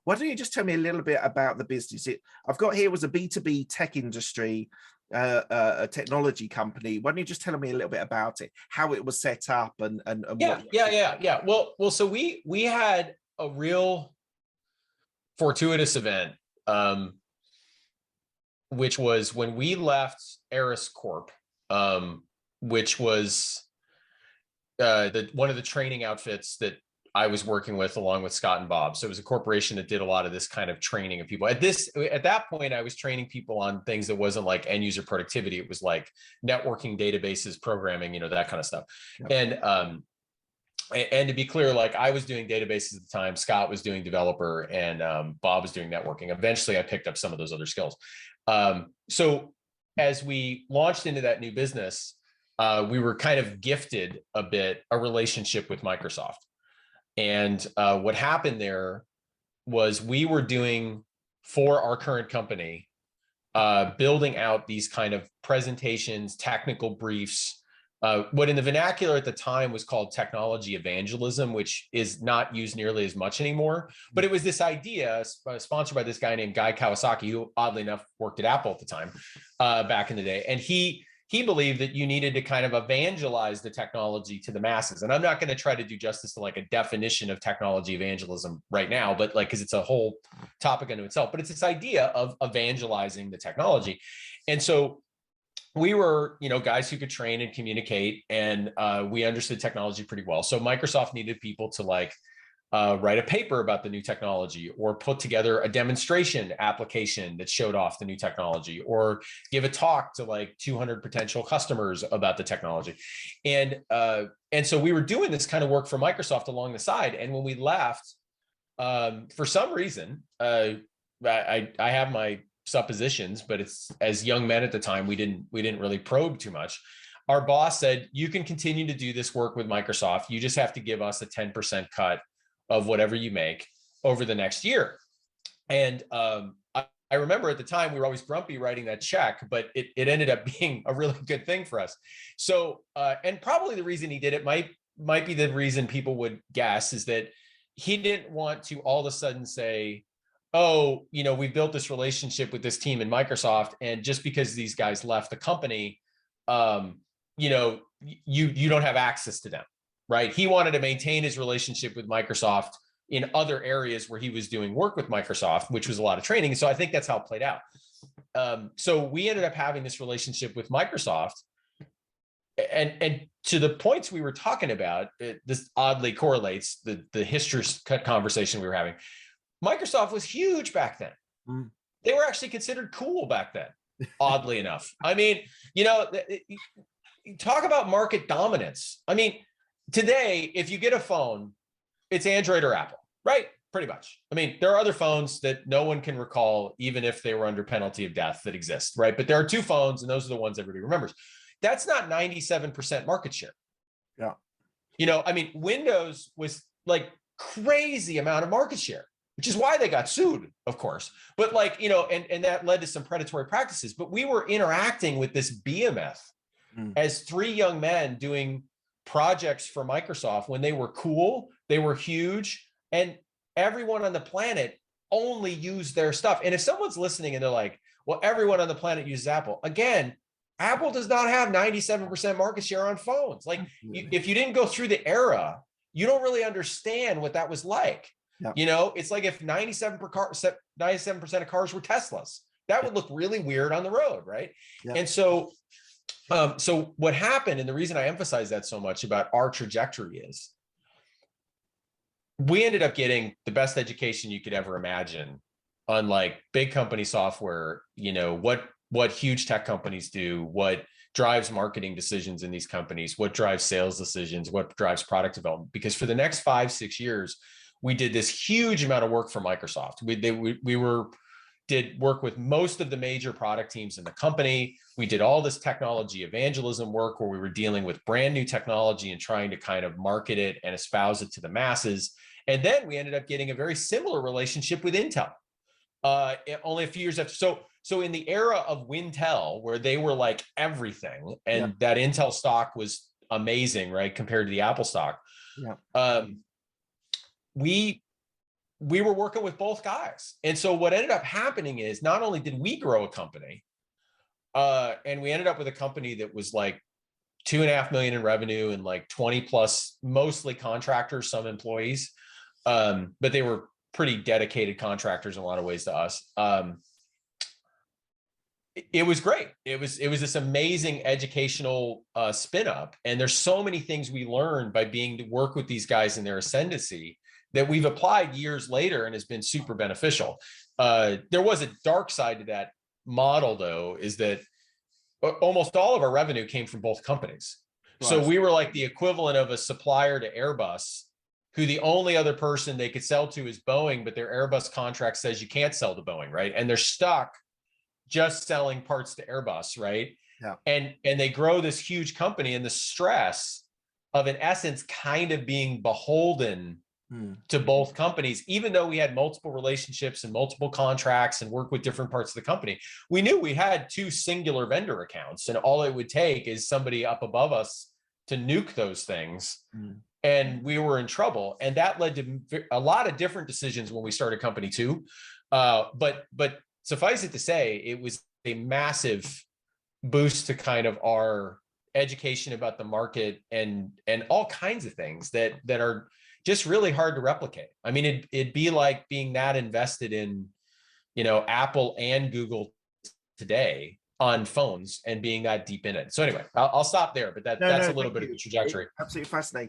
Why don't you just tell me a little bit about the business? I've got here was a B2B tech industry, a technology company. Why don't you just tell me a little bit about it, how it was set up, and Yeah, what? yeah. Well, so we had a real fortuitous event, which was when we left Eris Corp, which was one of the training outfits that I was working with along with Scott and Bob. So it was a corporation that did a lot of this kind of training of people. At that point, I was training people on things that wasn't like end user productivity. It was like networking, databases, programming, that kind of stuff. Yep. And to be clear, like I was doing databases at the time, Scott was doing developer, and Bob was doing networking. Eventually, I picked up some of those other skills. So as we launched into that new business, we were kind of gifted a relationship with Microsoft. And what happened there was we were doing for our current company, building out these kind of presentations, technical briefs, what in the vernacular at the time was called technology evangelism, which is not used nearly as much anymore. But it was this idea sponsored by this guy named Guy Kawasaki, who oddly enough worked at Apple at the time, back in the day. And he believed that you needed to kind of evangelize the technology to the masses. And I'm not going to try to do justice to like a definition of technology evangelism right now, but like, because it's a whole topic unto itself, but it's this idea of evangelizing the technology. And so we were, guys who could train and communicate, and we understood technology pretty well. So Microsoft needed people to like write a paper about the new technology, or put together a demonstration application that showed off the new technology, or give a talk to like 200 potential customers about the technology. And so we were doing this kind of work for Microsoft along the side. And when we left, for some reason, I have my suppositions, but it's, as young men at the time, we didn't really probe too much. Our boss said, you can continue to do this work with Microsoft. You just have to give us a 10% cut of whatever you make over the next year. And I remember at the time we were always grumpy writing that check, but it ended up being a really good thing for us. So, and probably the reason he did it might be the reason people would guess, is that he didn't want to all of a sudden say, oh, we built this relationship with this team in Microsoft, and just because these guys left the company, you don't have access to them. Right. He wanted to maintain his relationship with Microsoft in other areas where he was doing work with Microsoft, which was a lot of training. And so I think that's how it played out. So we ended up having this relationship with Microsoft. And to the points we were talking about, this oddly correlates the history conversation we were having. Microsoft was huge back then. Mm. They were actually considered cool back then, oddly enough. I mean, talk about market dominance. I mean, today, if you get a phone, it's Android or Apple, right? Pretty much. I mean, there are other phones that no one can recall, even if they were under penalty of death, that exist, right? But there are two phones, and those are the ones everybody remembers. That's not 97% market share. Yeah. I mean, Windows was like crazy amount of market share, which is why they got sued, of course. But like, and that led to some predatory practices. But we were interacting with this behemoth as three young men doing projects for Microsoft when they were cool, they were huge, and everyone on the planet only used their stuff. And if someone's listening and they're like, well, everyone on the planet uses Apple, again, Apple does not have 97% market share on phones. Like, if you didn't go through the era, you don't really understand what that was like. Yeah. It's like if 97% of cars were Teslas, that would look really weird on the road, right? Yeah. And so what happened, and the reason I emphasize that so much about our trajectory, is we ended up getting the best education you could ever imagine on like big company software, what huge tech companies do, what drives marketing decisions in these companies, what drives sales decisions, what drives product development. Because for the next 5-6 years, we did this huge amount of work for Microsoft. We did work with most of the major product teams in the company. We did all this technology evangelism work where we were dealing with brand new technology and trying to kind of market it and espouse it to the masses. And then we ended up getting a very similar relationship with Intel. Only a few years after. So in the era of Wintel, where they were like everything, and that Intel stock was amazing, right, compared to the Apple stock. Yeah. We we were working with both guys. And so what ended up happening is not only did we grow a company, and we ended up with a company that was like 2.5 million in revenue and like 20 plus, mostly contractors, some employees. But they were pretty dedicated contractors in a lot of ways to us. It was great. It was this amazing educational spin up. And there's so many things we learned by being to work with these guys in their ascendancy that we've applied years later and has been super beneficial. There was a dark side to that model, though, is that almost all of our revenue came from both companies. Right. So we were like the equivalent of a supplier to Airbus, who the only other person they could sell to is Boeing, but their Airbus contract says you can't sell to Boeing, right? And they're stuck just selling parts to Airbus, right? Yeah. And they grow this huge company, and the stress of, in essence, kind of being beholden to both companies, even though we had multiple relationships and multiple contracts and work with different parts of the company, we knew we had two singular vendor accounts, and all it would take is somebody up above us to nuke those things. And we were in trouble. And that led to a lot of different decisions when we started company two. But suffice it to say, it was a massive boost to kind of our education about the market and all kinds of things that are just really hard to replicate. I mean, it'd be like being that invested in, Apple and Google today on phones and being that deep in it. So anyway, I'll stop there, but that's a little bit of the trajectory. Absolutely fascinating.